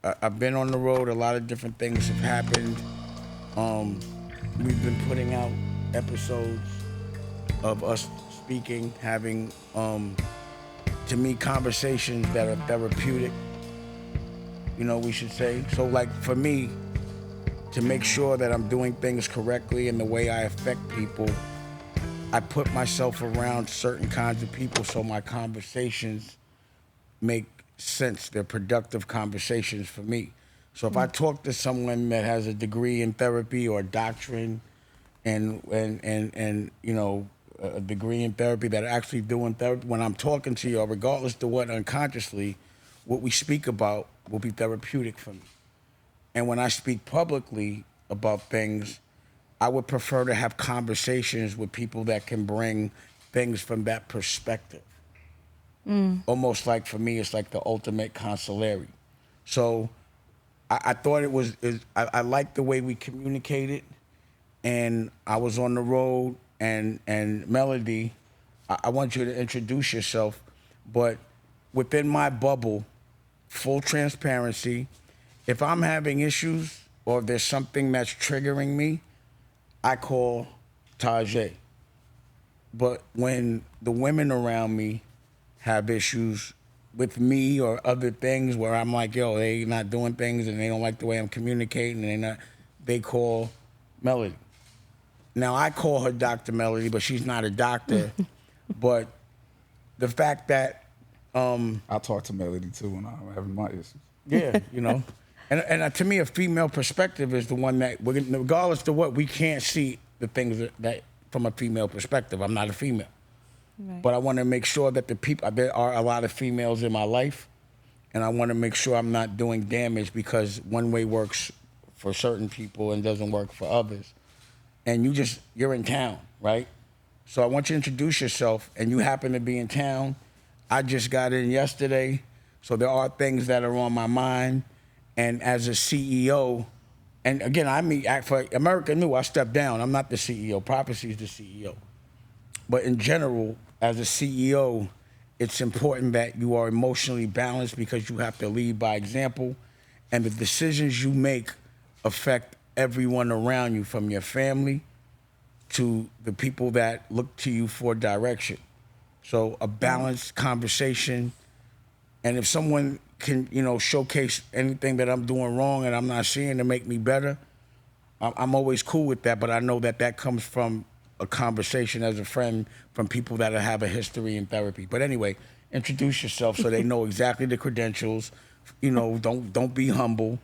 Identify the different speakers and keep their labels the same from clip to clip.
Speaker 1: I've been on the road. A lot of different things have happened. Um, we've been putting out episodes of us speaking, having, to me, conversations that are therapeutic. We should say. So, like for me, to make sure that I'm doing things correctly in the way I affect people, I put myself around certain kinds of people so my conversations make sense. They're productive conversations for me. So if I talk to someone that has a degree in therapy or doctrine and a degree in therapy that are actually doing therapy, when I'm talking to you, regardless to what unconsciously, what we speak about will be therapeutic for me. And when I speak publicly about things, I would prefer to have conversations with people that can bring things from that perspective. Almost like for me, it's like the ultimate consolary. So I thought I liked the way we communicated, and I was on the road, and Melody, I want you to introduce yourself, but within my bubble, full transparency, if I'm having issues or if there's something that's triggering me, I call Tajay. But when the women around me have issues with me or other things where I'm like, yo, they not doing things and they don't like the way I'm communicating and they call Melody. Now I call her Dr. Melody, but she's not a doctor. But the fact that,
Speaker 2: I talk to Melody too when I'm having my issues.
Speaker 1: yeah. And to me, a female perspective is the one that, regardless of what, we can't see the things that from a female perspective. I'm not a female.
Speaker 3: Right.
Speaker 1: But I want to make sure that there are a lot of females in my life, and I want to make sure I'm not doing damage because one way works for certain people and doesn't work for others. And you're in town, right? So I want you to introduce yourself, and you happen to be in town. I just got in yesterday, so there are things that are on my mind. And as a CEO, and again, for America New, I stepped down. I'm not the CEO. Prophecy is the CEO. But in general, as a CEO, it's important that you are emotionally balanced because you have to lead by example. And the decisions you make affect everyone around you, from your family to the people that look to you for direction. So a balanced conversation. And if someone can, showcase anything that I'm doing wrong and I'm not seeing to make me better, I'm always cool with that. But I know that comes from a conversation as a friend from people that have a history in therapy. But anyway, introduce yourself so they know exactly the credentials. Don't be humble.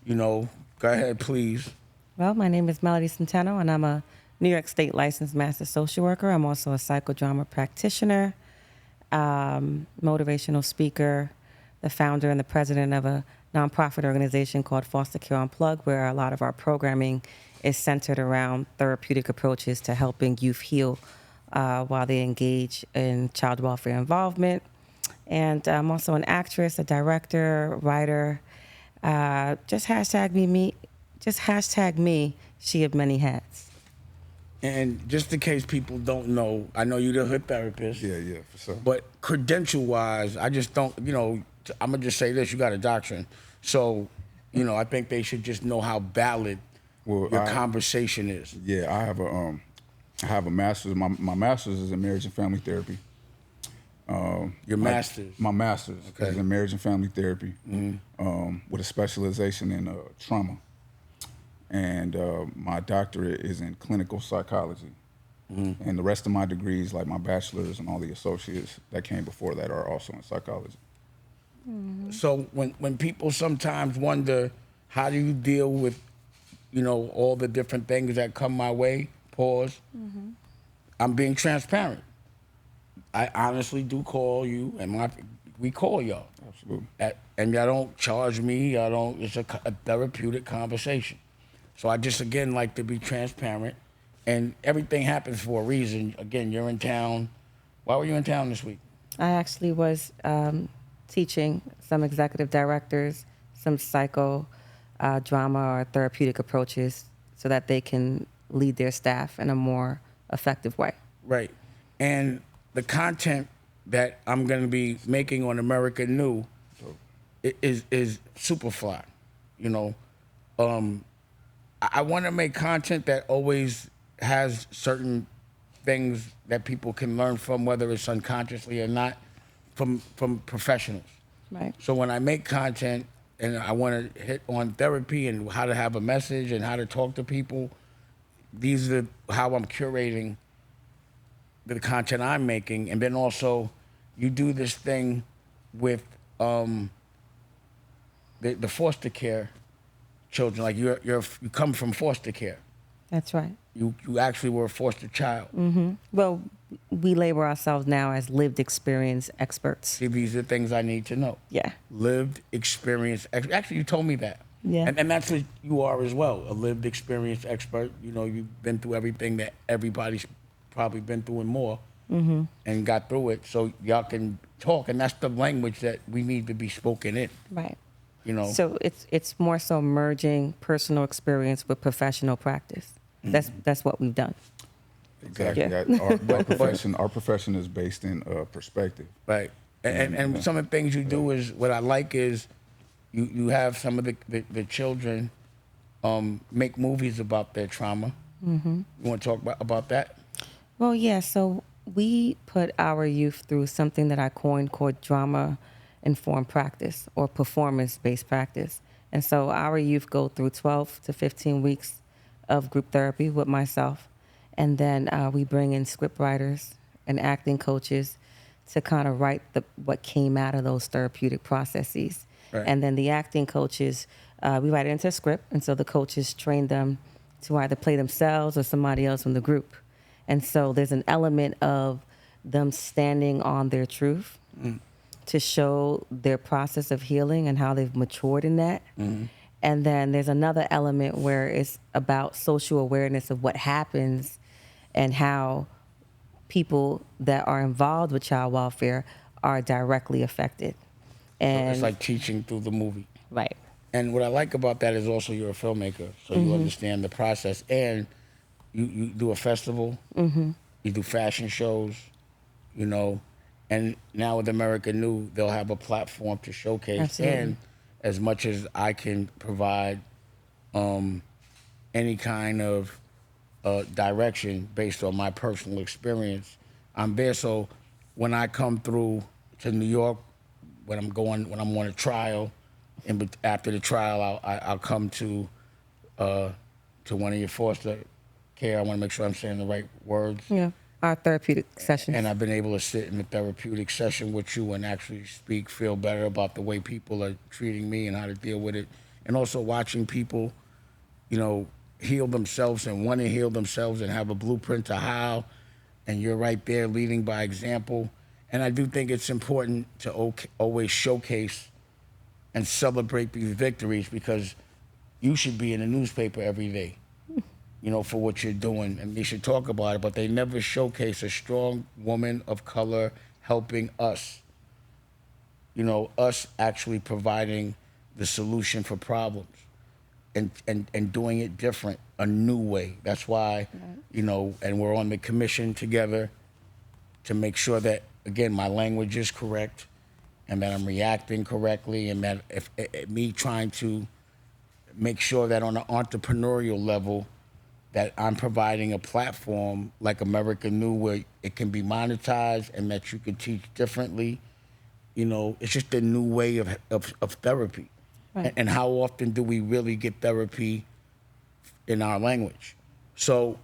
Speaker 1: Go ahead, please.
Speaker 3: Well, my name is Melody Centeno, and I'm a New York State licensed master social worker. I'm also a psychodrama practitioner, motivational speaker, the founder and the president of a nonprofit organization called Foster Care Unplugged, where a lot of our programming is centered around therapeutic approaches to helping youth heal while they engage in child welfare involvement. And I'm also an actress, a director, writer. Just hashtag me, she of many hats.
Speaker 1: And just in case people don't know, I know you're the hood therapist.
Speaker 2: Yeah, for sure.
Speaker 1: But credential-wise, I just don't, I'm going to just say this, you got a doctrine. So, I think they should just know how valid your conversation is.
Speaker 2: Yeah, I have a master's. My master's is in marriage and family therapy.
Speaker 1: Your master's?
Speaker 2: My master's is in marriage and family therapy, with a specialization in trauma. And my doctorate is in clinical psychology. And the rest of my degrees, like my bachelor's and all the associates that came before that, are also in psychology.
Speaker 1: So when people sometimes wonder, how do you deal with, all the different things that come my way, pause, I'm being transparent. I honestly do call you, and we call y'all.
Speaker 2: Absolutely.
Speaker 1: And y'all don't charge me, it's a therapeutic conversation. So I just, again, like to be transparent, and everything happens for a reason. Again, you're in town. Why were you in town this week?
Speaker 3: I actually was teaching some executive directors some drama or therapeutic approaches so that they can lead their staff in a more effective way.
Speaker 1: Right. And the content that I'm going to be making on America New is Superfly. You know, I want to make content that always has certain things that people can learn from, whether it's unconsciously or not, from professionals.
Speaker 3: Right.
Speaker 1: So when I make content and I want to hit on therapy and how to have a message and how to talk to people, these are how I'm curating the content I'm making. And then also, you do this thing with the foster care children. Like you come from foster care.
Speaker 3: That's right.
Speaker 1: You actually were a foster child.
Speaker 3: Well, we label ourselves now as lived experience experts.
Speaker 1: See, these are things I need to know.
Speaker 3: Yeah.
Speaker 1: Lived experience. Actually, you told me that.
Speaker 3: Yeah.
Speaker 1: And that's what you are as well, a lived experience expert. You know, you've been through everything that everybody's probably been through and more, and got through it. So y'all can talk, and that's the language that we need to be spoken in.
Speaker 3: Right.
Speaker 1: You know.
Speaker 3: So it's more so merging personal experience with professional practice. That's what we've done.
Speaker 2: Exactly.
Speaker 3: Yeah.
Speaker 2: Our profession is based in perspective.
Speaker 1: Right. And some of the things you do is, what I like is, you have some of the children make movies about their trauma. You want to talk about that?
Speaker 3: Well, yeah. So we put our youth through something that I coined called drama-informed practice or performance-based practice. And so our youth go through 12 to 15 weeks of group therapy with myself. And then we bring in script writers and acting coaches to kind of write what came out of those therapeutic processes.
Speaker 1: Right.
Speaker 3: And then the acting coaches, we write it into a script. And so the coaches train them to either play themselves or somebody else from the group. And so there's an element of them standing on their truth to show their process of healing and how they've matured in that. And then there's another element where it's about social awareness of what happens and how people that are involved with child welfare are directly affected. And
Speaker 1: It's like teaching through the movie.
Speaker 3: right.
Speaker 1: And what I like about that is also you're a filmmaker, so you understand the process. And you do a festival, you do fashion shows, you know, and now with America New, they'll have a platform to showcase.
Speaker 3: Absolutely.
Speaker 1: And as much as I can provide any kind of direction based on my personal experience, I'm there. So when I come through to New York, when I'm on a trial, and after the trial, I'll come to one of your foster care. I want to make sure I'm saying the right words.
Speaker 3: Yeah. Our therapeutic sessions.
Speaker 1: And I've been able to sit in a therapeutic session with you and actually feel better about the way people are treating me and how to deal with it. And also watching people, you know, heal themselves and want to heal themselves and have a blueprint to how. And you're right there leading by example. And I do think it's important to always showcase and celebrate these victories, because you should be in the newspaper every day, you know, for what you're doing, and they should talk about it, but they never showcase a strong woman of color helping us, you know, us actually providing the solution for problems and doing it different, a new way. That's why, you know, and we're on the commission together to make sure that, again, my language is correct and that I'm reacting correctly, and that if me trying to make sure that on an entrepreneurial level that I'm providing a platform like America New where it can be monetized and that you can teach differently. You know, it's just a new way of therapy.
Speaker 3: Right.
Speaker 1: And how often do we really get therapy in our language? So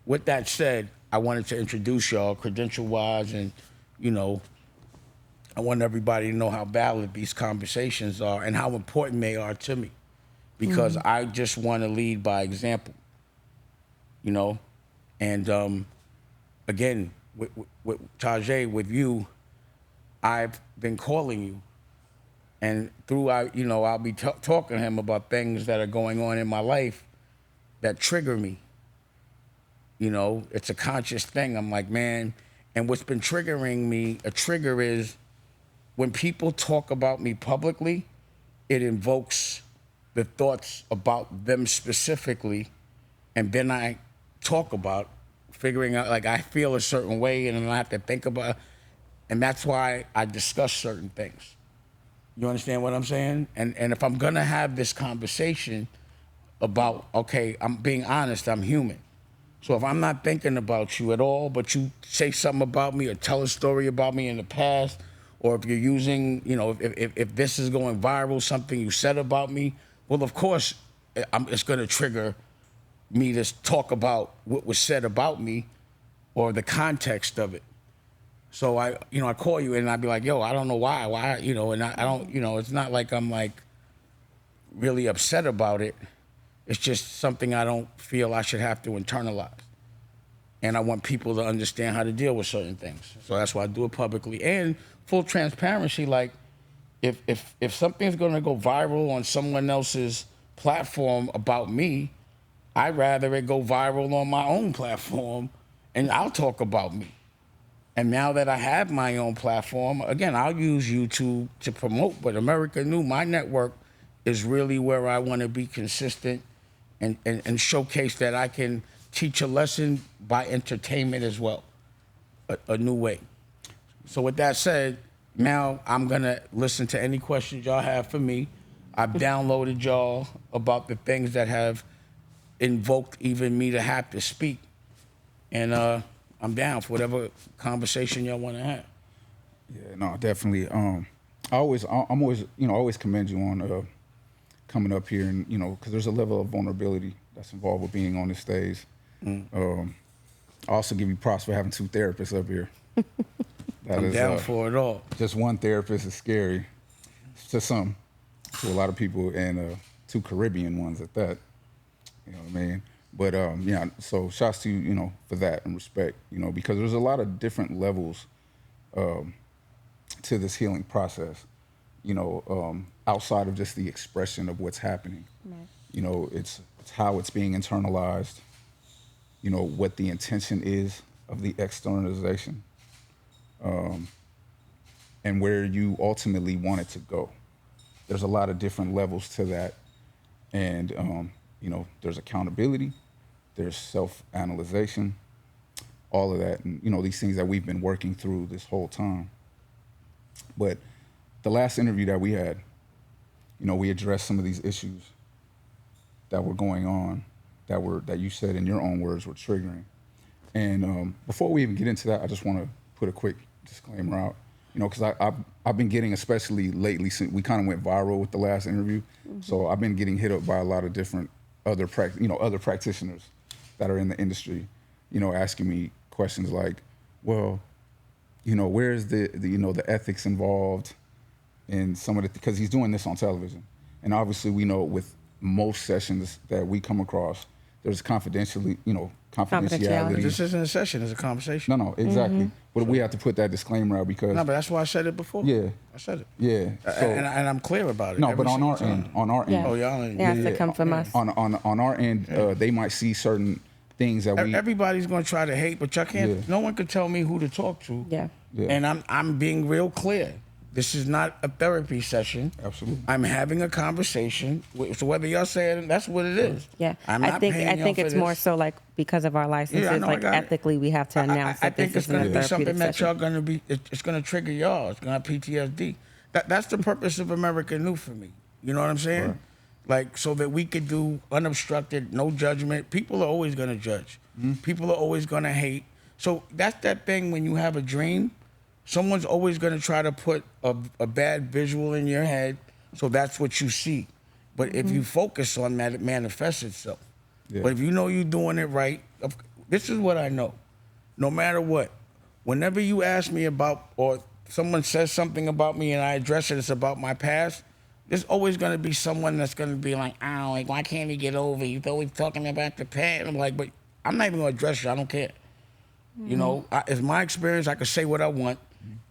Speaker 1: with that said, I wanted to introduce y'all credential-wise, and, you know, I want everybody to know how valid these conversations are and how important they are to me, because I just want to lead by example, you know? And again, with Tajay, with you, I've been calling you, and you know, I'll be talking to him about things that are going on in my life that trigger me. You know, it's a conscious thing. I'm like, man, and what's been triggering me, a trigger is when people talk about me publicly, it invokes the thoughts about them specifically, and then I talk about figuring out, like, I feel a certain way and then I have to think about, and that's why I discuss certain things. You understand what I'm saying? And if I'm gonna have this conversation about, okay, I'm being honest, I'm human. So if I'm not thinking about you at all, but you say something about me or tell a story about me in the past, or if you're using, you know, if this is going viral, something you said about me, well, of course, it's gonna trigger me to talk about what was said about me or the context of it. So I call you and I'd be like, yo, I don't know why, and I don't, it's not like I'm like really upset about it. It's just something I don't feel I should have to internalize. And I want people to understand how to deal with certain things. So that's why I do it publicly. And full transparency, like if something's gonna go viral on someone else's platform about me, I'd rather it go viral on my own platform and I'll talk about me. And now that I have my own platform, again, I'll use YouTube to promote, but America New, my network, is really where I want to be consistent and showcase that I can teach a lesson by entertainment as well, a new way. So with that said, now I'm going to listen to any questions y'all have for me. I've downloaded y'all about the things that have invoked even me to have to speak. And I'm down for whatever conversation y'all want to have.
Speaker 2: Yeah, no, definitely. I'm always, always commend you on coming up here and, because there's a level of vulnerability that's involved with being on the stage. I also give you props for having 2 therapists up here.
Speaker 1: I'm down for it all.
Speaker 2: Just one therapist is scary to some, to a lot of people, and 2 Caribbean ones at that. You know what I mean? But yeah, so shouts to you, for that and respect, because there's a lot of different levels to this healing process, outside of just the expression of what's happening. Right. It's how it's being internalized, what the intention is of the externalization, and where you ultimately want it to go. There's a lot of different levels to that, and there's accountability, there's self-analyzation, all of that, and these things that we've been working through this whole time. But the last interview that we had, we addressed some of these issues that were going on, that you said in your own words were triggering. And before we even get into that, I just want to put a quick disclaimer out, because I've been getting, especially lately, since we kind of went viral with the last interview, so I've been getting hit up by a lot of different other practitioners that are in the industry, asking me questions like, well, where's the ethics involved in some of the, because he's doing this on television. And obviously we know with most sessions that we come across, there's confidentiality.
Speaker 1: This isn't a session, it's a conversation.
Speaker 2: No, exactly. But we have to put that disclaimer out because.
Speaker 1: No, but that's why I said it before.
Speaker 2: Yeah.
Speaker 1: I said it.
Speaker 2: Yeah. So,
Speaker 1: and I'm clear about it.
Speaker 2: No, but on our end.
Speaker 3: Yeah.
Speaker 1: Oh, y'all ain't.
Speaker 3: It has to come from us.
Speaker 2: On our end, they might see certain things that we.
Speaker 1: Everybody's going to try to hate, but y'all can't.
Speaker 2: Yeah.
Speaker 1: No one can tell me who to talk to.
Speaker 3: Yeah.
Speaker 1: And I'm being real clear. This is not a therapy session.
Speaker 2: Absolutely.
Speaker 1: I'm having a conversation. So whether y'all say it, that's what it is.
Speaker 3: Yeah.
Speaker 1: I
Speaker 3: think it's more so like because of our licenses, like ethically we have to announce that this is a therapeutic session.
Speaker 1: I think it's going to be something that y'all going to be, it's going to trigger y'all. It's going to have PTSD. That's the purpose of America New for me. You know what I'm saying?
Speaker 2: Right.
Speaker 1: Like, so that we could do unobstructed, no judgment. People are always going to judge. People are always going to hate. So that's that thing when you have a dream, someone's always going to try to put a bad visual in your head, so that's what you see. But if you focus on that, it manifests itself. Yeah. But if you know you're doing it right, this is what I know. No matter what, whenever you ask me about, or someone says something about me and I address it, it's about my past, there's always going to be someone that's going to be like, oh, like, why can't he get over? He's always talking about the past. I'm like, but I'm not even going to address you. I don't care. You know, it's my experience. I can say what I want.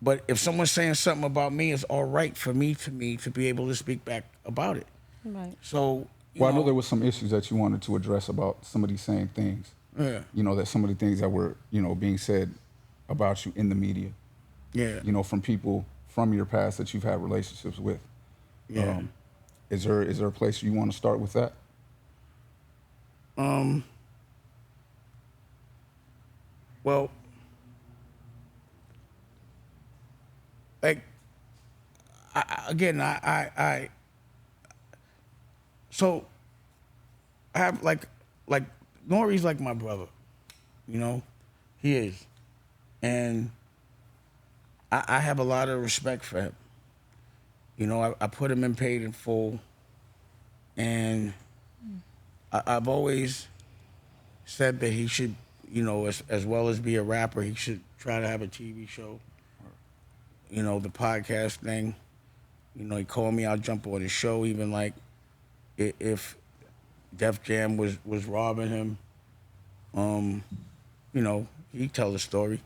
Speaker 1: But if someone's saying something about me, it's all right for me to be able to speak back about it. Right. So,
Speaker 2: I know there was some issues that you wanted to address about some of these same things. Yeah. That some of the things that were, being said about you in the media. Yeah. From people from your past that you've had relationships with. Yeah. Is there a place you want to start with that?
Speaker 1: Well, like, So I have like Nore's like my brother, you know, he is, and I have a lot of respect for him. You know, I put him in paid in full, and I've always said that he should, you know, as well as be a rapper, he should try to have a TV show. You know, the podcast thing. You know, he called me, I'll jump on his show, even like if Def Jam was robbing him, you know, he tell the story.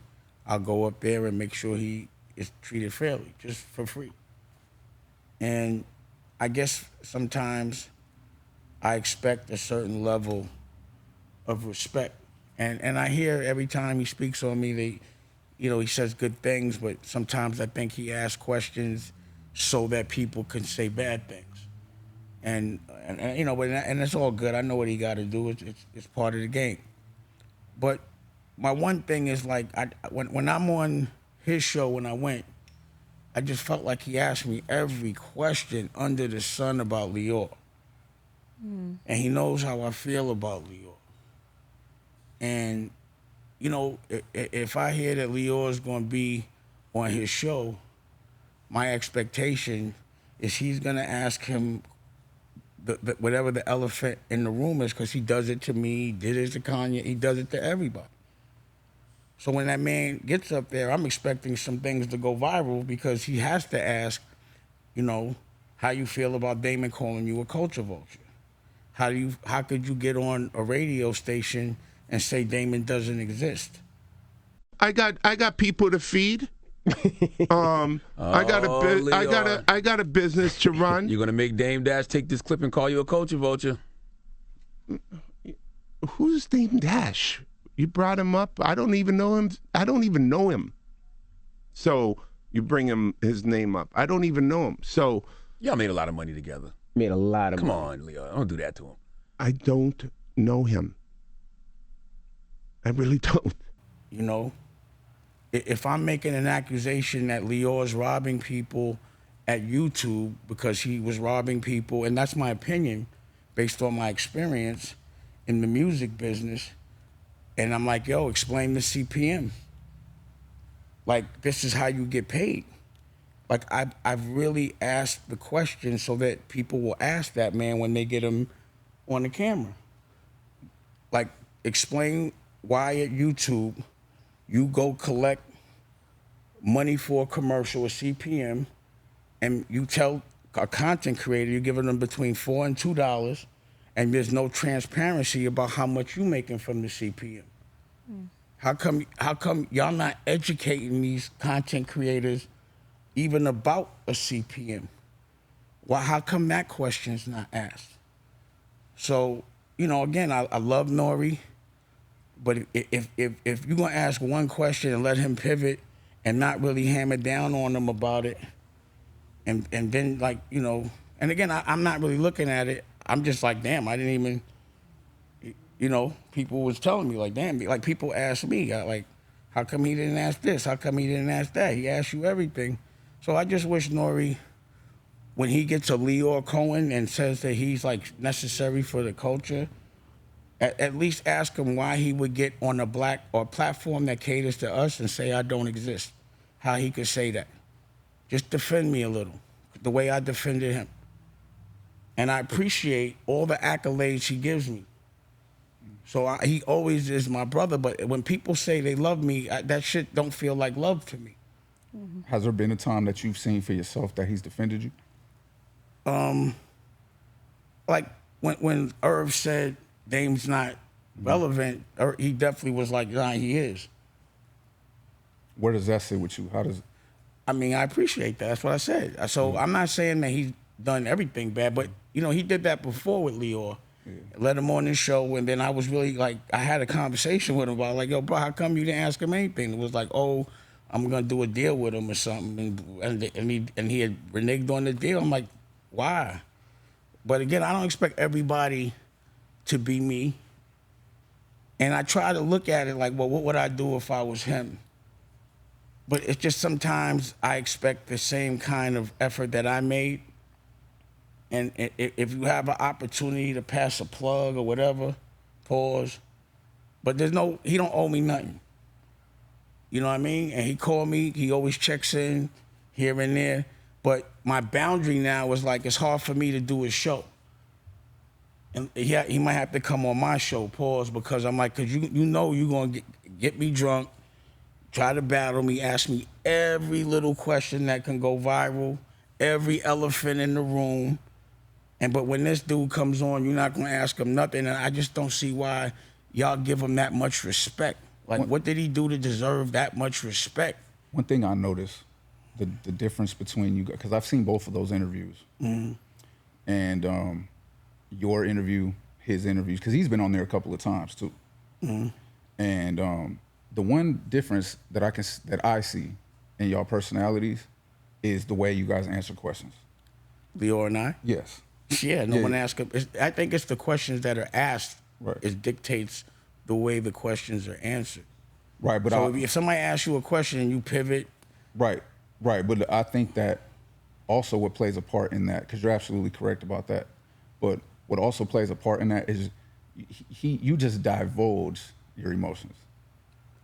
Speaker 1: I'll go up there and make sure he is treated fairly, just for free. And I guess sometimes I expect a certain level of respect. And I hear every time he speaks on me, you know, he says good things, but sometimes I think he asks questions so that people can say bad things. And you know, and it's all good. I know what he got to do. It's part of the game. But my one thing is like, when I'm on his show, when I went, I just felt like he asked me every question under the sun about Lyor. And he knows how I feel about Lyor. And, you know, if I hear that Lyor is going to be on his show, my expectation is he's going to ask him whatever the elephant in the room is, because he does it to me, he did it to Kanye, he does it to everybody. So when that man gets up there, I'm expecting some things to go viral, because he has to ask, you know, how you feel about Damon calling you a culture vulture. How could you get on a radio station and say Damon doesn't exist?
Speaker 4: I got people to feed. I got a business to run.
Speaker 5: You're gonna make Dame Dash take this clip and call you a culture vulture.
Speaker 4: Who's Dame Dash? You brought him up. I don't even know him. So you bring his name up. I don't even know him. So
Speaker 5: Y'all made a lot of money together.
Speaker 6: Made a lot of
Speaker 5: Come
Speaker 6: money.
Speaker 5: on, Leo. Don't do that to him.
Speaker 4: I don't know him. I really don't.
Speaker 1: You know, if I'm making an accusation that Lyor's robbing people at YouTube because he was robbing people, and that's my opinion based on my experience in the music business, and I'm like, yo, explain the CPM. Like, this is how you get paid. Like, I've really asked the question so that people will ask that man when they get him on the camera. Like, explain why at YouTube you go collect money for a commercial, a CPM, and you tell a content creator you're giving them between $4 and $2, and there's no transparency about how much you're making from the CPM. How come y'all not educating these content creators even about a CPM? Well, how come that question's not asked? So, you know, again, I love Nore, but if you're gonna ask one question and let him pivot and not really hammer down on him about it, and then, like, you know, and again, I'm not really looking at it. I'm just like, damn, I didn't even, you know, people was telling me, like, damn, like, people ask me, like, how come he didn't ask this? How come he didn't ask that? He asked you everything. So I just wish Nore, when he gets a Lyor Cohen and says that he's, like, necessary for the culture, at least ask him why he would get on a black or platform that caters to us and say I don't exist. How he could say that. Just defend me a little, the way I defended him. And I appreciate all the accolades he gives me. So he always is my brother, but when people say they love me, that shit don't feel like love to me.
Speaker 2: Has there been a time that you've seen for yourself that he's defended you?
Speaker 1: Like when Irv said Dame's not relevant, he definitely was like, nah, he is.
Speaker 2: Where does that sit with you? How does?
Speaker 1: I mean, I appreciate that. That's what I said. So I'm not saying that he's done everything bad, but, you know, he did that before with Lyor. Yeah. Let him on his show, and then I was really like, I had a conversation with him about, like, yo, bro, how come you didn't ask him anything? It was like, oh, I'm gonna do a deal with him or something, and he had reneged on the deal. I'm like, why? But again, I don't expect everybody to be me, and I try to look at it like, well, what would I do if I was him? But it's just sometimes I expect the same kind of effort that I made. And if you have an opportunity to pass a plug or whatever, pause. But he don't owe me nothing. You know what I mean? And he called me, he always checks in here and there. But my boundary now is like, it's hard for me to do his show. And he might have to come on my show, pause, because I'm like, because you know you're going to get me drunk, try to battle me, ask me every little question that can go viral, every elephant in the room. But when this dude comes on, you're not going to ask him nothing. And I just don't see why y'all give him that much respect. Like, what did he do to deserve that much respect?
Speaker 2: One thing I noticed, the difference between you guys, because I've seen both of those interviews. Mm-hmm. And your interview, his interviews, because he's been on there a couple of times too. Mm-hmm. And the one difference that I see in y'all personalities is the way you guys answer questions.
Speaker 1: Lyor and I?
Speaker 2: Yes.
Speaker 1: Yeah, no one asks. I think it's the questions that are asked.
Speaker 2: Right.
Speaker 1: It dictates the way the questions are answered.
Speaker 2: Right, but
Speaker 1: so if somebody asks you a question and you pivot.
Speaker 2: Right. But I think that also what plays a part in that, because you're absolutely correct about that. But what also plays a part in that is you just divulge your emotions.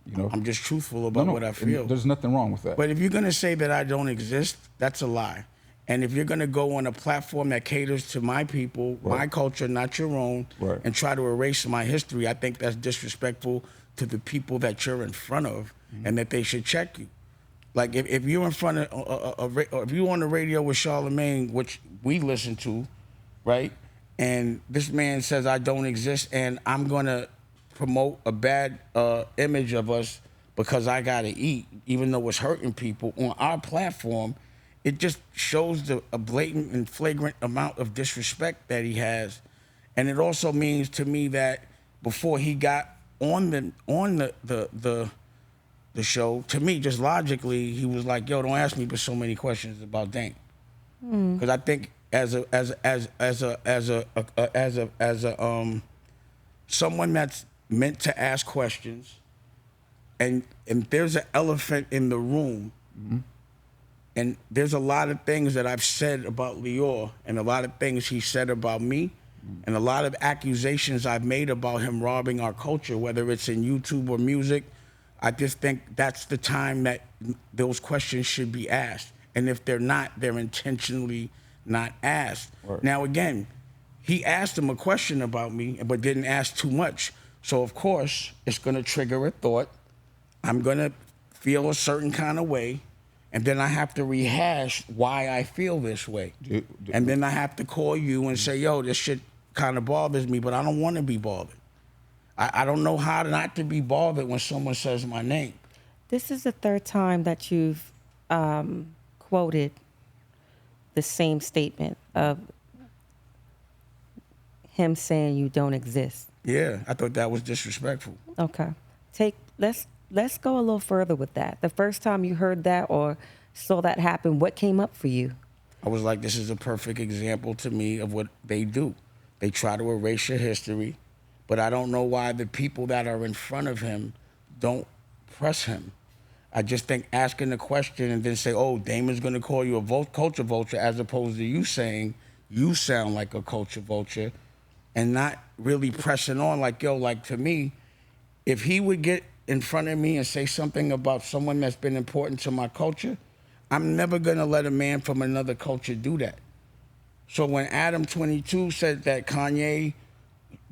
Speaker 2: You know,
Speaker 1: I'm just truthful about what I feel.
Speaker 2: There's nothing wrong with that.
Speaker 1: But if you're gonna say that I don't exist, that's a lie. And if you're gonna go on a platform that caters to my people, my culture, not your own, and try to erase my history, I think that's disrespectful to the people that you're in front of, and that they should check you. Like if you're in front of, if you're on the radio with Charlemagne, which we listen to, right? And this man says I don't exist, and I'm gonna promote a bad image of us because I gotta eat, even though it's hurting people on our platform. It just shows a blatant and flagrant amount of disrespect that he has, and it also means to me that before he got on the show, to me, just logically, he was like, "Yo, don't ask me so many questions about Dame," because I think as someone that's meant to ask questions, and there's an elephant in the room. Mm-hmm. And there's a lot of things that I've said about Lyor, and a lot of things he said about me, and a lot of accusations I've made about him robbing our culture, whether it's in YouTube or music. I just think that's the time that those questions should be asked. And if they're not, they're intentionally not asked. Right. Now, again, he asked him a question about me, but didn't ask too much. So, of course, it's going to trigger a thought. I'm going to feel a certain kind of way. And then I have to rehash why I feel this way. And then I have to call you and say, yo, this shit kind of bothers me, but I don't want to be bothered. I don't know how not to be bothered when someone says my name.
Speaker 3: This is the third time that you've quoted the same statement of him saying you don't exist.
Speaker 1: Yeah, I thought that was disrespectful.
Speaker 3: Okay. Let's go a little further with that. The first time you heard that or saw that happen, what came up for you?
Speaker 1: I was like, this is a perfect example to me of what they do. They try to erase your history, but I don't know why the people that are in front of him don't press him. I just think asking the question and then say, oh, Damon's going to call you a culture vulture, as opposed to you saying you sound like a culture vulture, and not really pressing on like, yo, like to me, if he would get in front of me and say something about someone that's been important to my culture, I'm never gonna let a man from another culture do that. So when Adam 22 said that Kanye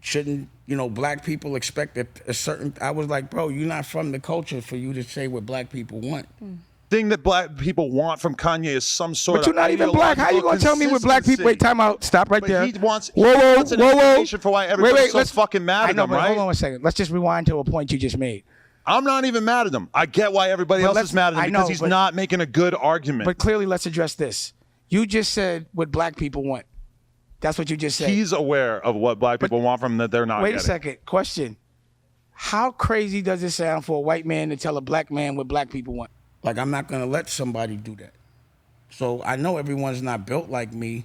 Speaker 1: shouldn't, black people expect a certain, I was like, bro, you're not from the culture for you to say what black people want.
Speaker 6: Thing that black people want from Kanye is some sort of.
Speaker 7: But you're not even black. How you gonna tell me what black people? Wait, time out. Stop right there.
Speaker 6: He wants an explanation for why everybody's so fucking mad at him, right?
Speaker 7: Hold on a second. Let's just rewind to a point you just made.
Speaker 6: I'm not even mad at him. I get why everybody else is mad at him because he's not making a good argument.
Speaker 7: But clearly, let's address this. You just said what black people want. That's what you just said.
Speaker 6: He's aware of what black people want from him that they're not getting.
Speaker 7: Wait a second. Question. How crazy does it sound for a white man to tell a black man what black people want?
Speaker 1: Like, I'm not going to let somebody do that. So I know everyone's not built like me,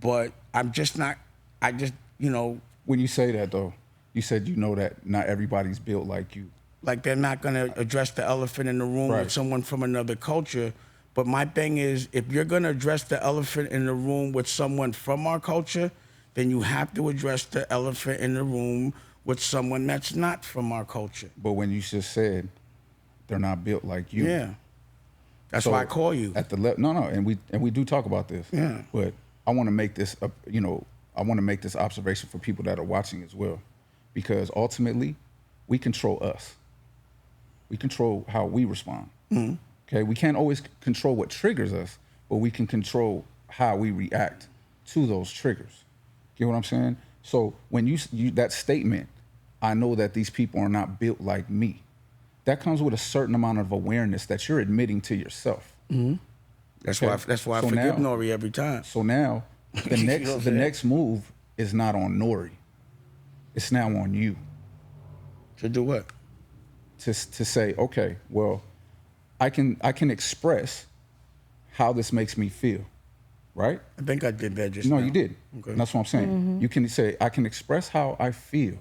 Speaker 1: but I'm just not,
Speaker 2: When you say that, though, you said that not everybody's built like you.
Speaker 1: like they're not going to address the elephant in the room
Speaker 2: Right.
Speaker 1: with someone from another culture. But my thing is, if you're going to address the elephant in the room with someone from our culture, then you have to address the elephant in the room with someone that's not from our culture.
Speaker 2: But when you just said they're not built like you.
Speaker 1: Yeah. That's
Speaker 2: So
Speaker 1: why I call you.
Speaker 2: At the no, and we do talk about this.
Speaker 1: Yeah.
Speaker 2: But I want to make this I want to make this observation for people that are watching as well, because ultimately, we control us. We control how we respond.
Speaker 1: Mm-hmm.
Speaker 2: Okay, we can't always control what triggers us, but we can control how we react to those triggers. Get what I'm saying? So when you that statement, I know that these people are not built like me. That comes with a certain amount of awareness that you're admitting to yourself.
Speaker 1: Mm-hmm. That's why I forgive Nore every time.
Speaker 2: So now the next move is not on Nore. It's now on you.
Speaker 1: To do what?
Speaker 2: To say, okay, well, I can express how this makes me feel, right?
Speaker 1: I think I did that just now.
Speaker 2: No, you did.
Speaker 1: Okay.
Speaker 2: And that's what I'm saying. You can say, I can express how I feel,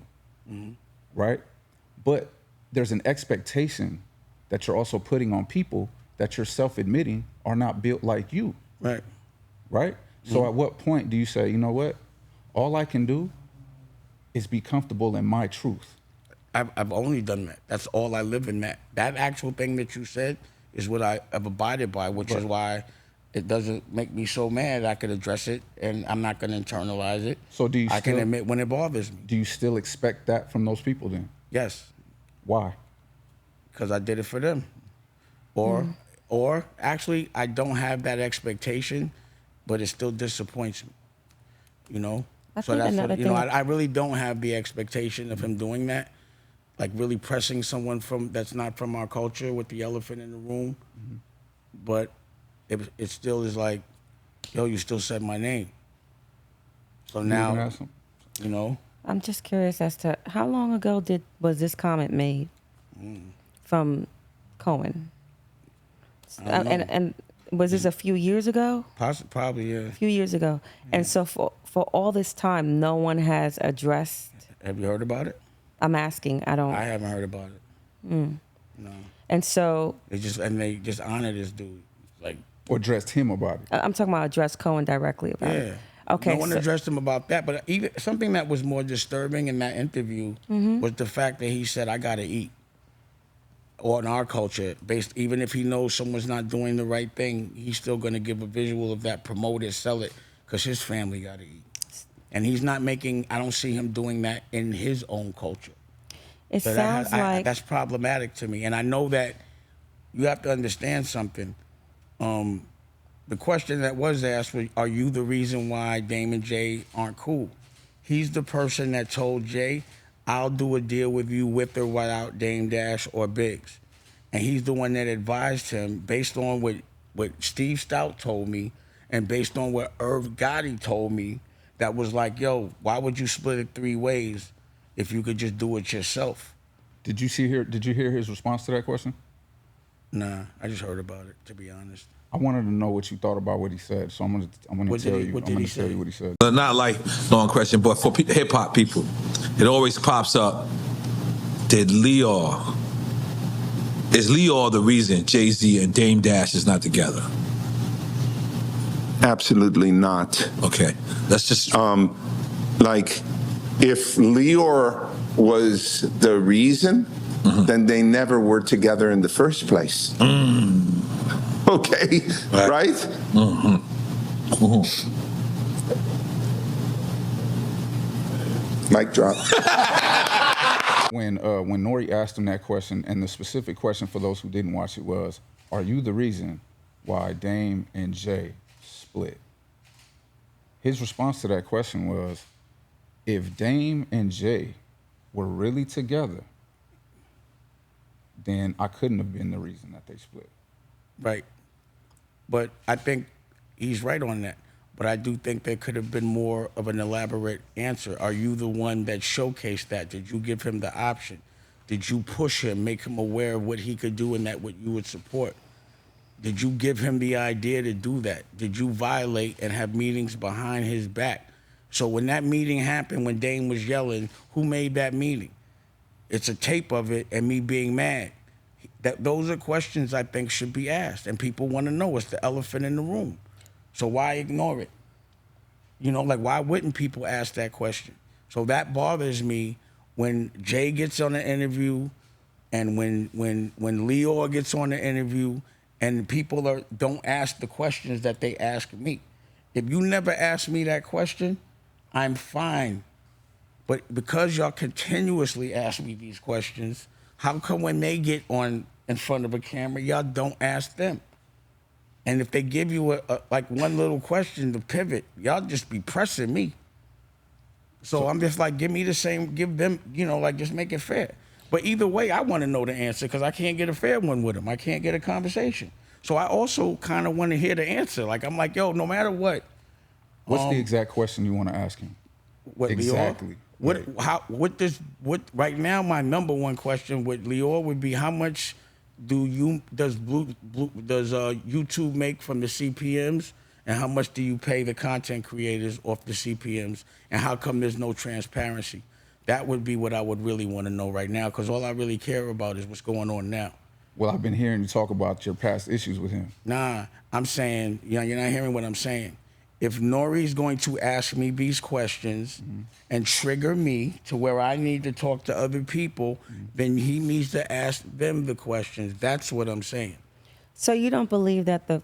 Speaker 2: right? But there's an expectation that you're also putting on people that you're self-admitting are not built like you.
Speaker 1: Right.
Speaker 2: Right? So at what point do you say, you know what? All I can do is be comfortable in my truth.
Speaker 1: I've only done that. That's all I live in. That actual thing that you said is what I have abided by, which is why it doesn't make me so mad. I could address it, and I'm not going to internalize it.
Speaker 2: So do you
Speaker 1: I can admit when it bothers me.
Speaker 2: Do you still expect that from those people then?
Speaker 1: Yes.
Speaker 2: Why?
Speaker 1: Because I did it for them. Or actually, I don't have that expectation, but it still disappoints me. You know?
Speaker 3: I
Speaker 1: So
Speaker 3: think
Speaker 1: that's
Speaker 3: another
Speaker 1: what, you know,
Speaker 3: thing-
Speaker 1: I really don't have the expectation of him doing that. Like really pressing someone that's not from our culture with the elephant in the room. But it still is like, yo, you still said my name. So
Speaker 2: You
Speaker 1: now,
Speaker 2: gonna ask them?
Speaker 1: you know,
Speaker 3: I'm just curious as to how long ago was this comment made from Cohen?
Speaker 1: I don't know.
Speaker 3: And was this a few years ago?
Speaker 1: probably, yeah.
Speaker 3: A few years ago. And so for all this time, no one has addressed.
Speaker 1: Have you heard about it?
Speaker 3: I'm asking. I don't.
Speaker 1: I haven't heard about it. No.
Speaker 3: And so
Speaker 1: They just honor this dude. Like,
Speaker 2: Or addressed him about it?
Speaker 3: I'm talking about address Cohen directly about
Speaker 1: yeah.
Speaker 3: it. Okay.
Speaker 1: No one addressed him about that, but even something that was more disturbing in that interview was the fact that he said, "I gotta eat." Or in our culture, even if he knows someone's not doing the right thing, he's still gonna give a visual of that, promote it, sell it, because his family gotta eat. And he's not making. I don't see him doing that in his own culture.
Speaker 3: It
Speaker 1: So
Speaker 3: sounds like
Speaker 1: that's problematic to me. And I know that you have to understand something. The question that was asked was, are you the reason why Dame and Jay aren't cool? He's the person that told Jay, I'll do a deal with you with or without Dame Dash or Biggs. And he's the one that advised him based on what Steve Stout told me and based on what Irv Gotti told me, that was like, yo, why would you split it 3 ways if you could just do it yourself?
Speaker 2: Did you hear his response to that question?
Speaker 1: Nah, I just heard about it, to be honest.
Speaker 2: I wanted to know what you thought about what he said, so I'm gonna
Speaker 1: What did
Speaker 2: tell
Speaker 1: he-
Speaker 2: you.
Speaker 1: what
Speaker 2: I'm
Speaker 1: did he
Speaker 2: gonna tell
Speaker 1: say?
Speaker 2: you what he said.
Speaker 8: Not like long question, but for hip hop people, it always pops up. Is Lyor the reason Jay-Z and Dame Dash is not together?
Speaker 4: Absolutely not.
Speaker 8: Okay, let's just.
Speaker 4: Like, if Lyor was the reason, then they never were together in the first place. Okay, right? Mic drop.
Speaker 2: When Nore asked him that question, and the specific question for those who didn't watch it was, are you the reason why Dame and Jay split? His response to that question was, if Dame and Jay were really together, then I couldn't have been the reason that they split.
Speaker 1: Right. But I think he's right on that. But I do think there could have been more of an elaborate answer. Are you the one that showcased that? Did you give him the option? Did you push him, make him aware of what he could do and that what you would support? Did you give him the idea to do that? Did you violate and have meetings behind his back? So when that meeting happened, when Dame was yelling, who made that meeting? it's a tape of it and me being mad. Those are questions I think should be asked, and people want to know. It's the elephant in the room. So why ignore it? You know, like, why wouldn't people ask that question? So that bothers me when Jay gets on the interview, and when Lyor gets on the interview, and people don't ask the questions that they ask me. If you never ask me that question, I'm fine. But because y'all continuously ask me these questions, how come when they get on in front of a camera, y'all don't ask them? And if they give you like one little question to pivot, y'all just be pressing me. So I'm just like, give them, you know, like, just make it fair. But either way, I want to know the answer because I can't get a fair one with them. I can't get a conversation. So I also kind of want to hear the answer. Like, I'm like, yo, no matter what.
Speaker 2: What's the exact question you want to ask him?
Speaker 1: What,
Speaker 2: exactly?
Speaker 1: Lyor? Right now, my number one question with Lyor would be, how much does YouTube make from the CPMs, and how much do you pay the content creators off the CPMs, and how come there's no transparency? That would be what I would really want to know right now, because all I really care about is what's going on now.
Speaker 2: Well, I've been hearing you talk about your past issues with him.
Speaker 1: Nah, I'm saying, you're not hearing what I'm saying. If Nore is going to ask me these questions and trigger me to where I need to talk to other people, then he needs to ask them the questions. That's what I'm saying.
Speaker 3: So you don't believe that the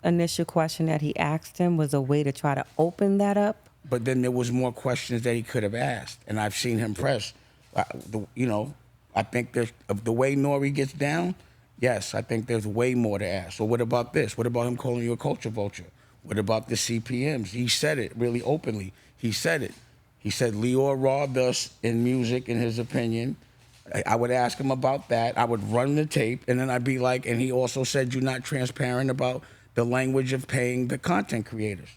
Speaker 3: initial question that he asked him was a way to try to open that up?
Speaker 1: But then there was more questions that he could have asked, and I've seen him press. You know, I think the way Nore gets down, yes, I think there's way more to ask. So what about this? What about him calling you a culture vulture? What about the CPMs? He said it really openly. He said it. He said Lyor robbed us in music, in his opinion. I would ask him about that. I would run the tape, and then I'd be like, and he also said you're not transparent about the language of paying the content creators.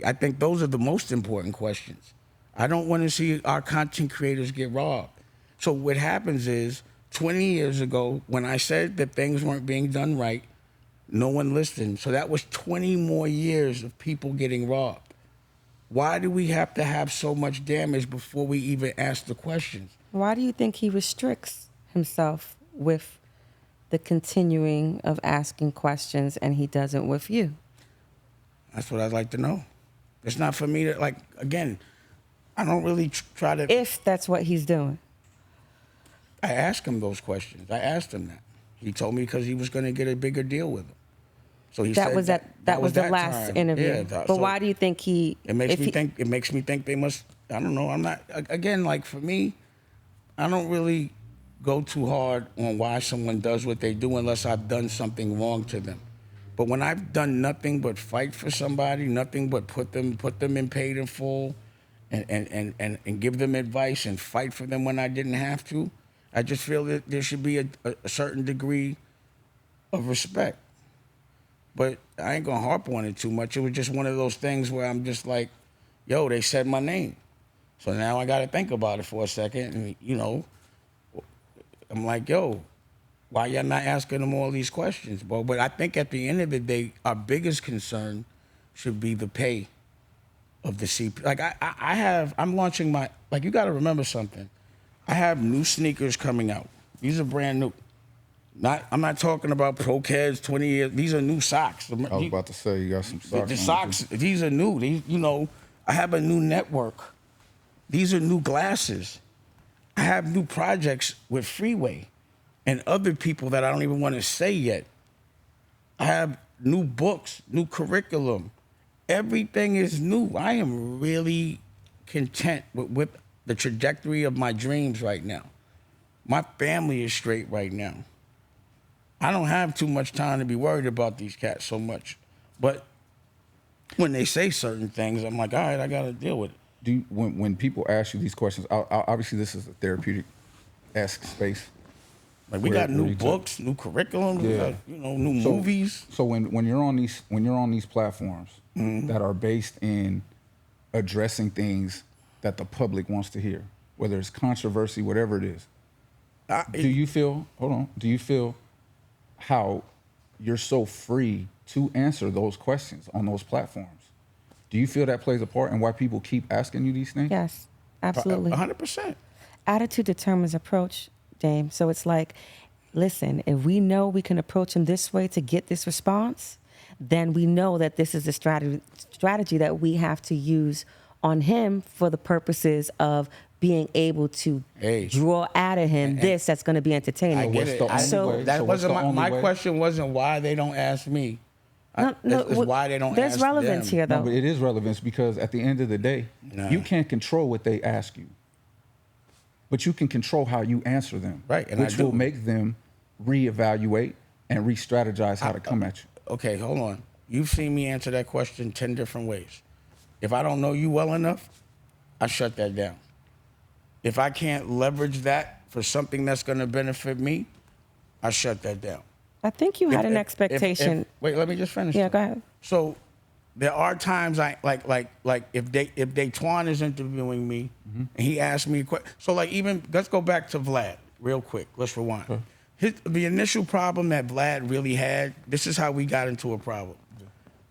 Speaker 1: I think those are the most important questions. I don't want to see our content creators get robbed. So what happens is, 20 years ago, when I said that things weren't being done right, no one listened. So that was 20 more years of people getting robbed. Why do we have to have so much damage before we even ask the questions?
Speaker 3: Why do you think he restricts himself with the continuing of asking questions and he doesn't with you?
Speaker 1: That's what I'd like to know. It's not for me to, like, again, I don't really try to...
Speaker 3: If that's what he's doing.
Speaker 1: I asked him those questions. I asked him that. He told me because he was going to get a bigger deal with him. So he
Speaker 3: that
Speaker 1: said
Speaker 3: was that was the last
Speaker 1: time.
Speaker 3: interview.
Speaker 1: Yeah,
Speaker 3: but
Speaker 1: so
Speaker 3: why do you think he?
Speaker 1: It makes me think they must. I don't know. I'm not. Again, like, for me, I don't really go too hard on why someone does what they do unless I've done something wrong to them. But when I've done nothing but fight for somebody, nothing but put them in paid in full, and give them advice and fight for them when I didn't have to, I just feel that there should be a certain degree of respect. But I ain't gonna harp on it too much. It was just one of those things where I'm just like, yo, they said my name. So now I gotta think about it for a second. And, you know, I'm like, yo, why y'all not asking them all these questions? But I think at the end of the day, our biggest concern should be the pay of the CP. Like, I'm launching like, you gotta remember something. I have new sneakers coming out. These are brand new. I'm not talking about Pro Kids 20 years. These are new socks.
Speaker 2: I was about to say, you got some socks.
Speaker 1: The socks, these are new. You know, I have a new network. These are new glasses. I have new projects with Freeway and other people that I don't even want to say yet. I have new books, new curriculum. Everything is new. I am really content with the trajectory of my dreams right now. My family is straight right now. I don't have too much time to be worried about these cats so much. But when they say certain things, I'm like, all right, I got to deal with it.
Speaker 2: When people ask you these questions, obviously this is a therapeutic-esque space.
Speaker 1: Like, we got new books, new curriculum, we got, you know, new movies.
Speaker 2: So when you're on these platforms that are based in addressing things that the public wants to hear, whether it's controversy, whatever it is, do you feel how you're so free to answer those questions on those platforms? Do you feel that plays a part in why people keep asking you these things?
Speaker 3: Yes, absolutely.
Speaker 1: 100%.
Speaker 3: Attitude determines approach. James. So it's like, listen, if we know we can approach him this way to get this response, then we know that this is the strategy that we have to use on him for the purposes of being able to draw out of him that's going to be entertaining.
Speaker 1: I get it.
Speaker 3: So
Speaker 1: that wasn't my question. Wasn't why they don't ask me. It's why they don't ask them.
Speaker 3: There's relevance here, though.
Speaker 2: No, but it is relevance because at the end of the day, you can't control what they ask you, but you can control how you answer them,
Speaker 1: right? And
Speaker 2: which will make them reevaluate and re-strategize how to come at you.
Speaker 1: Okay, hold on. You've seen me answer that question 10 different ways. If I don't know you well enough, I shut that down. If I can't leverage that for something that's going to benefit me, I shut that down.
Speaker 3: I think you had an expectation.
Speaker 1: Wait, let me just finish.
Speaker 3: Yeah, go ahead.
Speaker 1: So there are times I like if Daquan is interviewing me and he asks me a question. So like even let's go back to Vlad real quick. Let's rewind. The initial problem that Vlad really had. This is how we got into a problem.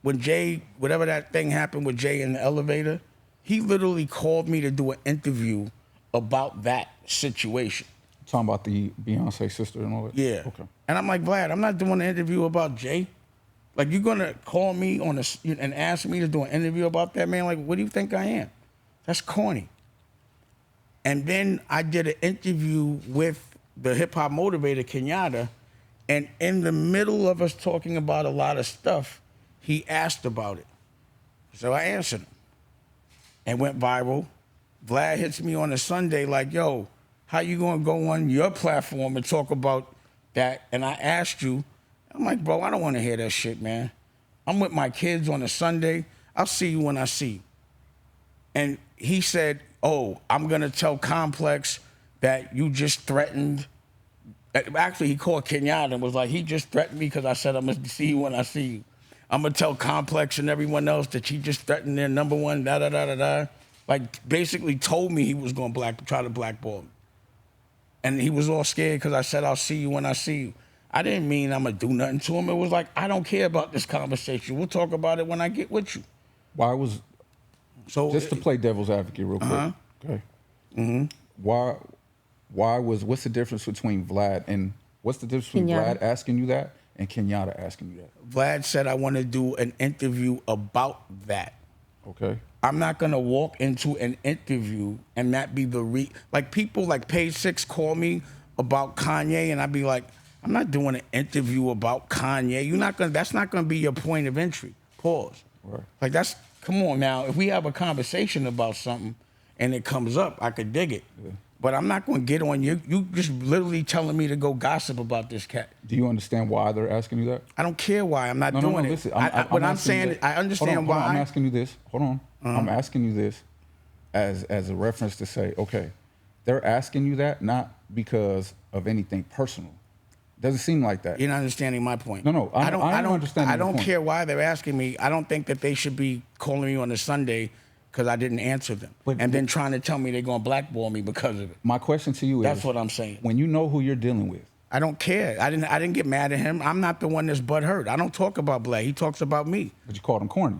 Speaker 1: When Jay, whatever that thing happened with Jay in the elevator, he literally called me to do an interview about that situation.
Speaker 2: Talking about the Beyonce sister and all that?
Speaker 1: Yeah.
Speaker 2: Okay.
Speaker 1: And I'm like, Vlad, I'm not doing an interview about Jay. Like, you're going to call me and ask me to do an interview about that, man? Like, what do you think I am? That's corny. And then I did an interview with the hip-hop motivator, Kenyatta, and in the middle of us talking about a lot of stuff, he asked about it. So I answered him. And went viral. Vlad hits me on a Sunday like, yo, how you gonna go on your platform and talk about that? And I asked you, I'm like, bro, I don't wanna hear that shit, man. I'm with my kids on a Sunday. I'll see you when I see you. And he said, oh, I'm gonna tell Complex that you just threatened. Actually, he called Kenyatta and was like, he just threatened me because I said I'm gonna see you when I see you. I'm gonna tell Complex and everyone else that he just threatened their number one, da-da-da-da-da. Like, basically told me he was gonna try to blackball me. And he was all scared because I said, I'll see you when I see you. I didn't mean I'm going to do nothing to him. It was like, I don't care about this conversation. We'll talk about it when I get with you.
Speaker 2: Just to play devil's advocate real quick. Okay. What's the difference between Vlad and, what's the difference between Vlad asking you that and Kenyatta asking you that?
Speaker 1: Vlad said, I want to do an interview about that.
Speaker 2: Okay.
Speaker 1: I'm not going to walk into an interview and that be like people like Page Six call me about Kanye and I'd be like, I'm not doing an interview about Kanye. That's not going to be your point of entry. Pause.
Speaker 2: Right.
Speaker 1: Like come on now. If we have a conversation about something and it comes up, I could dig it. Yeah. But I'm not going to get on you. You just literally telling me to go gossip about this cat.
Speaker 2: Do you understand why they're asking you that?
Speaker 1: I don't care why. I'm not doing it.
Speaker 2: Listen,
Speaker 1: I'm saying I understand why.
Speaker 2: I'm asking you this. Hold on. I'm asking you this as a reference to say, okay, they're asking you that not because of anything personal. Doesn't seem like that.
Speaker 1: You're not understanding my point.
Speaker 2: No, I don't understand.
Speaker 1: I don't care why they're asking me. I don't think that they should be calling me on a Sunday because I didn't answer them, and then trying to tell me they're going to blackball me because of it.
Speaker 2: My question to you is,
Speaker 1: that's what I'm saying.
Speaker 2: When you know who you're dealing with,
Speaker 1: I don't care. I didn't get mad at him. I'm not the one that's butthurt. I don't talk about Vlad. He talks about me.
Speaker 2: But you called him corny.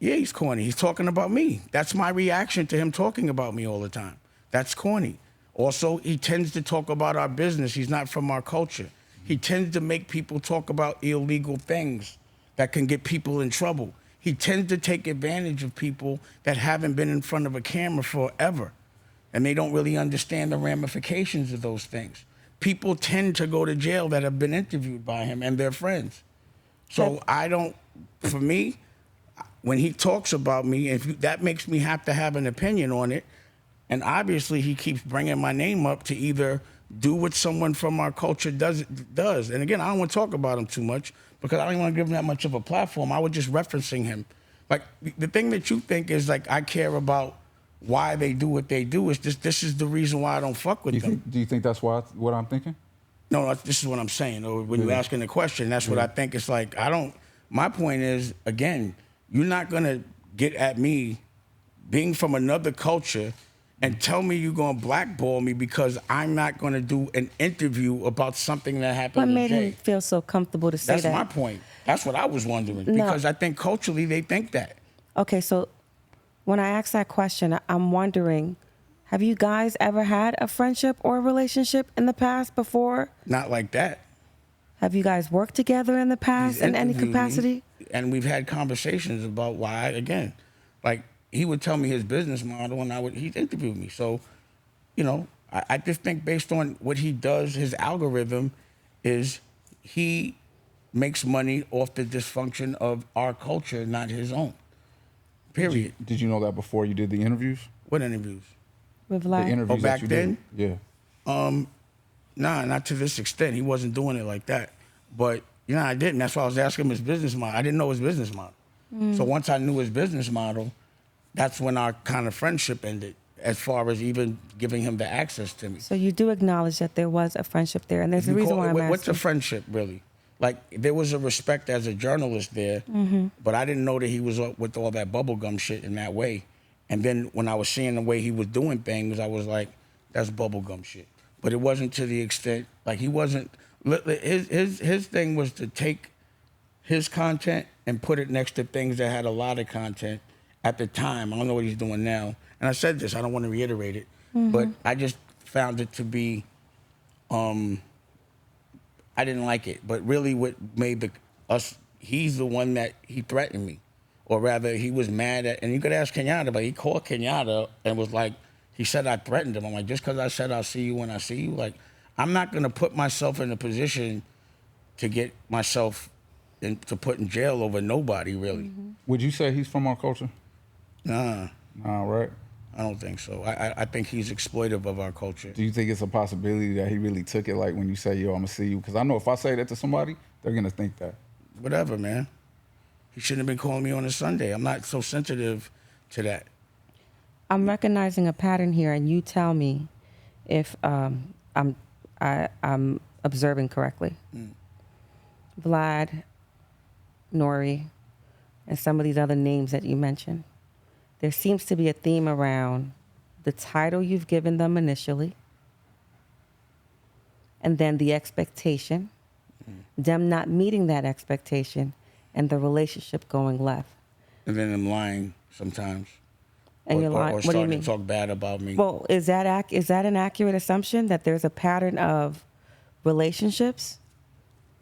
Speaker 1: Yeah, he's corny. He's talking about me. That's my reaction to him talking about me all the time. That's corny. Also, he tends to talk about our business. He's not from our culture. He tends to make people talk about illegal things that can get people in trouble. He tends to take advantage of people that haven't been in front of a camera forever, and they don't really understand the ramifications of those things. People tend to go to jail that have been interviewed by him and their friends. So for me, when he talks about me, that makes me have to have an opinion on it. And obviously he keeps bringing my name up to either do what someone from our culture does. And again, I don't want to talk about him too much because I don't want to give him that much of a platform. I was just referencing him. Like, the thing that you think is like I care about why they do what they do is this is the reason why I don't fuck with them.
Speaker 2: Do you think that's what I'm thinking?
Speaker 1: No, this is what I'm saying. Or when you're asking the question, that's what I think. It's like, my point is, again, you're not going to get at me being from another culture and tell me you're going to blackball me because I'm not going to do an interview about something that happened
Speaker 3: What
Speaker 1: with
Speaker 3: made
Speaker 1: Jay.
Speaker 3: him feel so comfortable to say that?
Speaker 1: That's my point. That's what I was wondering. Because I think culturally they think that.
Speaker 3: Okay, so when I ask that question, I'm wondering, Have you guys ever had a friendship or a relationship in the past before?
Speaker 1: Not like that.
Speaker 3: Have you guys worked together in the past
Speaker 1: He's
Speaker 3: in any
Speaker 1: interviewed me,
Speaker 3: capacity?
Speaker 1: and we've had conversations about why, again, like he would tell me his business model and he'd interview me. So, you know, I just think based on what he does, his algorithm is he makes money off the dysfunction of our culture, not his own. Period.
Speaker 2: Did you know that before you did the interviews?
Speaker 1: What interviews?
Speaker 3: With
Speaker 2: The
Speaker 3: Vlad?
Speaker 2: interviews
Speaker 1: back
Speaker 2: that you
Speaker 1: then?
Speaker 2: did. Yeah.
Speaker 1: Nah, not to this extent. He wasn't doing it like that. But, you know, I didn't. That's why I was asking him his business model. I didn't know his business model. So once I knew his business model, that's when our kind of friendship ended, as far as even giving him the access to me.
Speaker 3: So you do acknowledge that there was a friendship there, and there's a reason why I'm asking.
Speaker 1: What's a friendship, really? Like, there was a respect as a journalist there, but I didn't know that he was with all that bubblegum shit in that way. And then when I was seeing the way he was doing things, I was like, that's bubblegum shit. But it wasn't to the extent, like he wasn't, his thing was to take his content and put it next to things that had a lot of content at the time. I don't know what he's doing now. And I said this, I don't want to reiterate it, but I just found it to be, I didn't like it. But really what made he's the one that he threatened me. Or rather, he was mad at, and you could ask Kenyatta, but he called Kenyatta and was like, he said I threatened him. I'm like, just because I said I'll see you when I see you? Like, I'm not going to put myself in a position to get myself to put in jail over nobody, really.
Speaker 2: Would you say he's from our culture?
Speaker 1: Nah,
Speaker 2: Nah, right?
Speaker 1: I don't think so. I think he's exploitive of our culture.
Speaker 2: Do you think it's a possibility that he really took it like when you say, yo, I'm going to see you? Because I know if I say that to somebody, they're going to think that.
Speaker 1: Whatever, man. He shouldn't have been calling me on a Sunday. I'm not so sensitive to that.
Speaker 3: I'm recognizing a pattern here, and you tell me if I'm observing correctly. Vlad, Nore, and some of these other names that you mentioned. There seems to be a theme around the title you've given them initially, and then the expectation, them not meeting that expectation, and the relationship going left.
Speaker 1: And then I'm lying sometimes.
Speaker 3: And you're lying.
Speaker 1: Or
Speaker 3: What do you
Speaker 1: starting
Speaker 3: mean?
Speaker 1: to talk bad about me.
Speaker 3: Well, is that an accurate assumption that there's a pattern of relationships?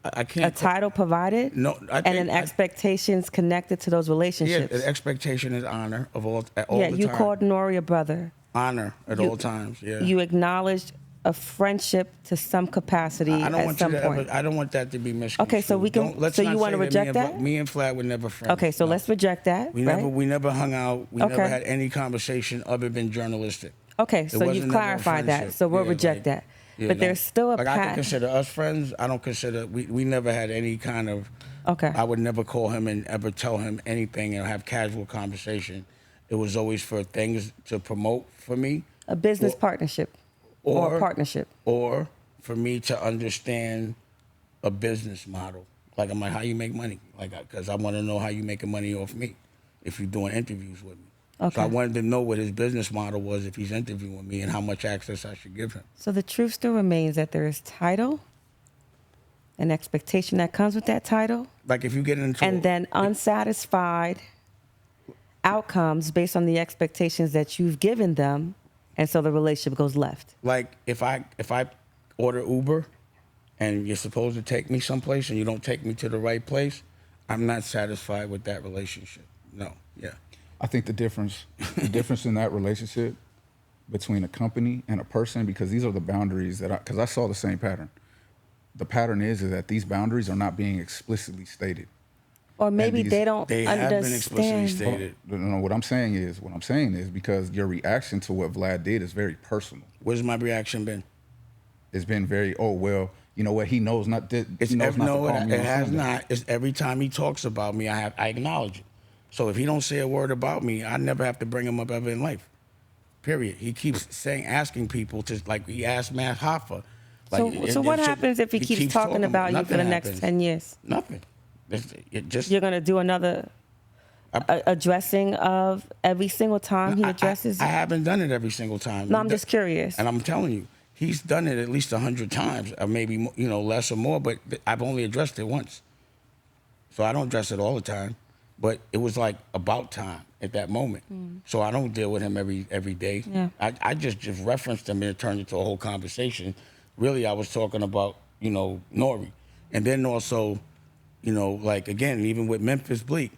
Speaker 1: I can't.
Speaker 3: A title provided?
Speaker 1: No, I
Speaker 3: and
Speaker 1: think-
Speaker 3: then expectations connected to those
Speaker 1: Yeah,
Speaker 3: relationships.
Speaker 1: the expectation is honor of all the time.
Speaker 3: Yeah, you called Nore your brother.
Speaker 1: Honor at all times, yeah.
Speaker 3: You acknowledged a friendship to some capacity
Speaker 1: I don't
Speaker 3: at
Speaker 1: want
Speaker 3: some
Speaker 1: you to
Speaker 3: point.
Speaker 1: ever, I don't want that to be misconstrued.
Speaker 3: Okay, so we can-
Speaker 1: Let's
Speaker 3: so
Speaker 1: not
Speaker 3: you wanna
Speaker 1: say
Speaker 3: reject
Speaker 1: me and
Speaker 3: that?
Speaker 1: Me and Vlad were never friends.
Speaker 3: Okay, so
Speaker 1: No.
Speaker 3: let's reject that,
Speaker 1: We
Speaker 3: right?
Speaker 1: never hung out. We
Speaker 3: Okay.
Speaker 1: never had any conversation other than journalistic.
Speaker 3: Okay,
Speaker 1: It
Speaker 3: so
Speaker 1: wasn't
Speaker 3: you've
Speaker 1: never a
Speaker 3: clarified that,
Speaker 1: friendship.
Speaker 3: so we'll
Speaker 1: Yeah,
Speaker 3: reject
Speaker 1: like,
Speaker 3: that.
Speaker 1: yeah,
Speaker 3: But
Speaker 1: no.
Speaker 3: there's still a
Speaker 1: Like, I can
Speaker 3: pattern.
Speaker 1: consider us friends. I don't consider, we never had any kind of,
Speaker 3: Okay.
Speaker 1: I would never call him and ever tell him anything and have casual conversation. It was always for things to promote for me.
Speaker 3: A business partnership or a partnership.
Speaker 1: Or for me to understand a business model. Like, I'm like, how you make money? Like, because I want to know how you making money off me if you're doing interviews with me.
Speaker 3: Okay.
Speaker 1: So I wanted to know what his business model was if he's interviewing me and how much access I should give him.
Speaker 3: So the truth still remains that there is title, an expectation that comes with that title,
Speaker 1: Like, if you get into
Speaker 3: and then unsatisfied outcomes based on the expectations that you've given them, and so the relationship goes left.
Speaker 1: like if I order Uber and you're supposed to take me someplace and you don't take me to the right place, I'm not satisfied with that relationship. No, yeah.
Speaker 2: I think the difference in that relationship between a company and a person, because these are the boundaries because I saw the same pattern. The pattern is that these boundaries are not being explicitly stated.
Speaker 3: Or maybe
Speaker 2: these-
Speaker 3: they don't
Speaker 1: They have been explicitly
Speaker 3: understand.
Speaker 1: stated.
Speaker 2: No, what I'm saying is because your reaction to what Vlad did is very personal.
Speaker 1: Where's my reaction been?
Speaker 2: It's been very, oh, well, you know what, he knows not to
Speaker 1: It's
Speaker 2: call me
Speaker 1: no,
Speaker 2: on
Speaker 1: it has
Speaker 2: Sunday.
Speaker 1: not. It's every time he talks about me, I acknowledge it. So if he don't say a word about me, I never have to bring him up ever in life. Period. He keeps asking people to, like, he asked Matt Hoffa.
Speaker 3: So what happens if he keeps talking about you for the next 10 years?
Speaker 1: Nothing. It just
Speaker 3: You're going to do another addressing of every single time he addresses
Speaker 1: I
Speaker 3: you?
Speaker 1: haven't done it every single time.
Speaker 3: No, I'm just curious.
Speaker 1: And I'm telling you, he's done it at least 100 times, or maybe less or more. But I've only addressed it once, so I don't address it all the time. But it was like about time. at that moment. So I don't deal with him every day.
Speaker 3: Yeah.
Speaker 1: I just referenced him and it turned into a whole conversation. Really, I was talking about, Nore. And then also, like, again, even with Memphis Bleak,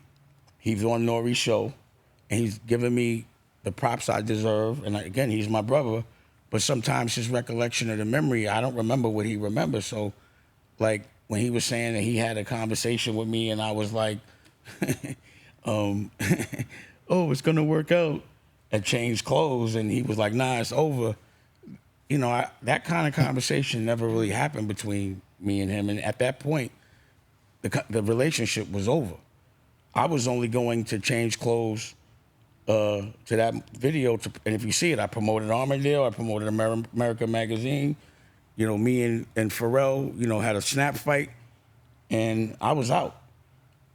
Speaker 1: he's on Nore's show and he's giving me the props I deserve. And again, he's my brother, but sometimes his recollection of the memory, I don't remember what he remembers. So, like, when he was saying that he had a conversation with me and I was like, oh, it's gonna work out, and change clothes, and he was like, nah, it's over. That kind of conversation never really happened between me and him. And at that point, the relationship was over. I was only going to change clothes to that video. And if you see it, I promoted Armadale, I promoted America Magazine. Me and Pharrell, had a snap fight, and I was out.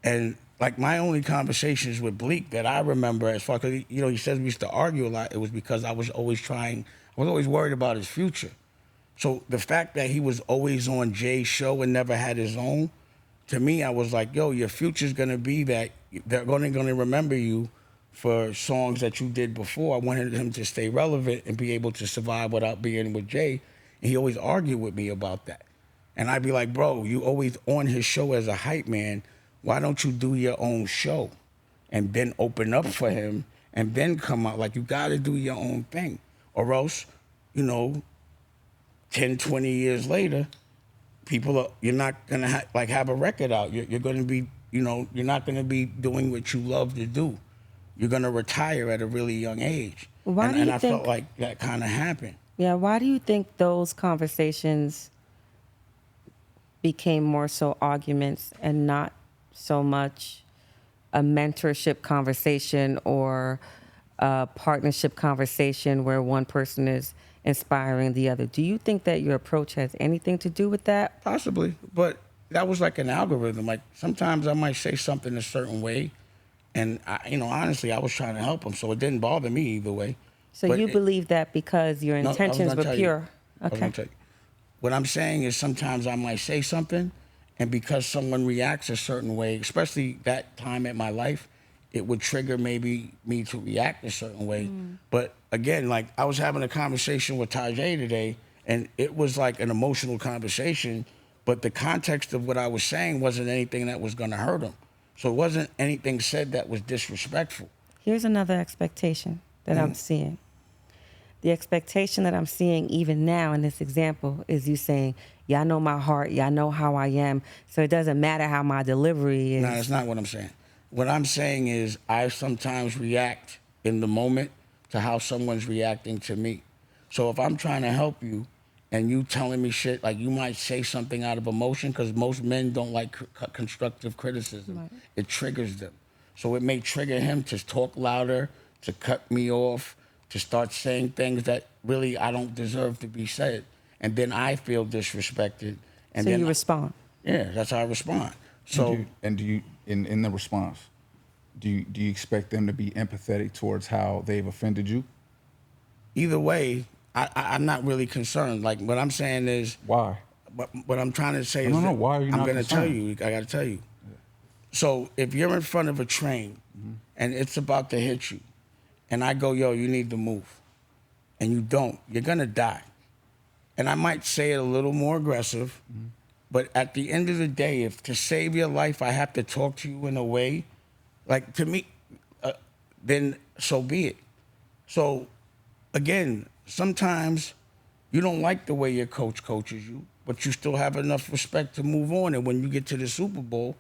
Speaker 1: And like my only conversations with Bleak that I remember, as far as he says we used to argue a lot, it was because I was always worried about his future. So the fact that he was always on Jay's show and never had his own, to me, I was like, yo, your future's gonna be that they're gonna remember you for songs that you did before. I wanted him to stay relevant and be able to survive without being with Jay. And he always argued with me about that. And I'd be like, bro, you always on his show as a hype man. Why don't you do your own show and then open up for him and then come out? Like, you got to do your own thing. Or else, 10, 20 years later, you're not going to have a record out. You're going to be, you're not going to be doing what you love to do. You're going to retire at a really young age. And I felt like that kind of happened.
Speaker 3: Yeah, why do you think those conversations became more so arguments and not so much a mentorship conversation or a partnership conversation where one person is inspiring the other? Do you think that your approach has anything to do with that?
Speaker 1: Possibly, but that was like an algorithm. Like, sometimes I might say something a certain way, and honestly, I was trying to help him, so it didn't bother me either way.
Speaker 3: So you believe that because your intentions were pure? Okay.
Speaker 1: What I'm saying is sometimes I might say something, and because someone reacts a certain way, especially that time in my life, it would trigger maybe me to react a certain way. But again, like, I was having a conversation with Tajay today, and it was like an emotional conversation, but the context of what I was saying wasn't anything that was gonna hurt him. So it wasn't anything said that was disrespectful.
Speaker 3: Here's another expectation that I'm seeing. The expectation that I'm seeing even now in this example is you saying, y'all know my heart, y'all know how I am, so it doesn't matter how my delivery is.
Speaker 1: No, that's not what I'm saying. What I'm saying is I sometimes react in the moment to how someone's reacting to me. So if I'm trying to help you and you telling me shit, like, you might say something out of emotion, because most men don't like constructive criticism. Right. It triggers them. So it may trigger him to talk louder, to cut me off, to start saying things that really I don't deserve to be said. And then I feel disrespected. And
Speaker 3: so
Speaker 1: then
Speaker 3: you respond?
Speaker 1: Yeah, that's how I respond. So
Speaker 2: do you in the response, do you expect them to be empathetic towards how they've offended you?
Speaker 1: Either way, I'm not really concerned. Like, what I'm saying is,
Speaker 2: why?
Speaker 1: What I'm trying to say is,
Speaker 2: why are you not
Speaker 1: I'm going to tell
Speaker 2: concerned?
Speaker 1: you. I got to tell you. Yeah. So if you're in front of a train and it's about to hit you, and I go, yo, you need to move, and you don't, you're going to die. And I might say it a little more aggressive, but at the end of the day, if to save your life, I have to talk to you in a way, like, to me, then so be it. So again, sometimes you don't like the way your coach coaches you, but you still have enough respect to move on. And when you get to the Super Bowl,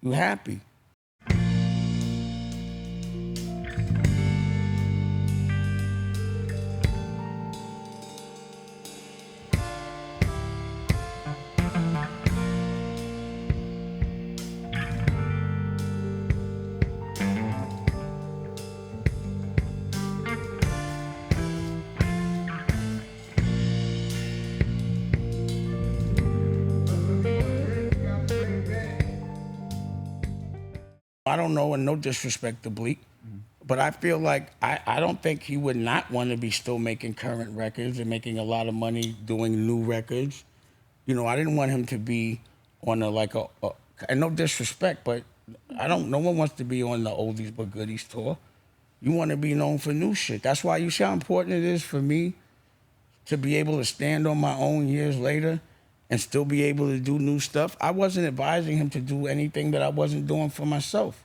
Speaker 1: you're happy. I don't know, and no disrespect to Bleak, but I feel like I don't think he would not want to be still making current records and making a lot of money doing new records. I didn't want him to be on and no disrespect, but No one wants to be on the oldies but goodies tour. You want to be known for new shit. That's why you see how important it is for me to be able to stand on my own years later and still be able to do new stuff. I wasn't advising him to do anything that I wasn't doing for myself.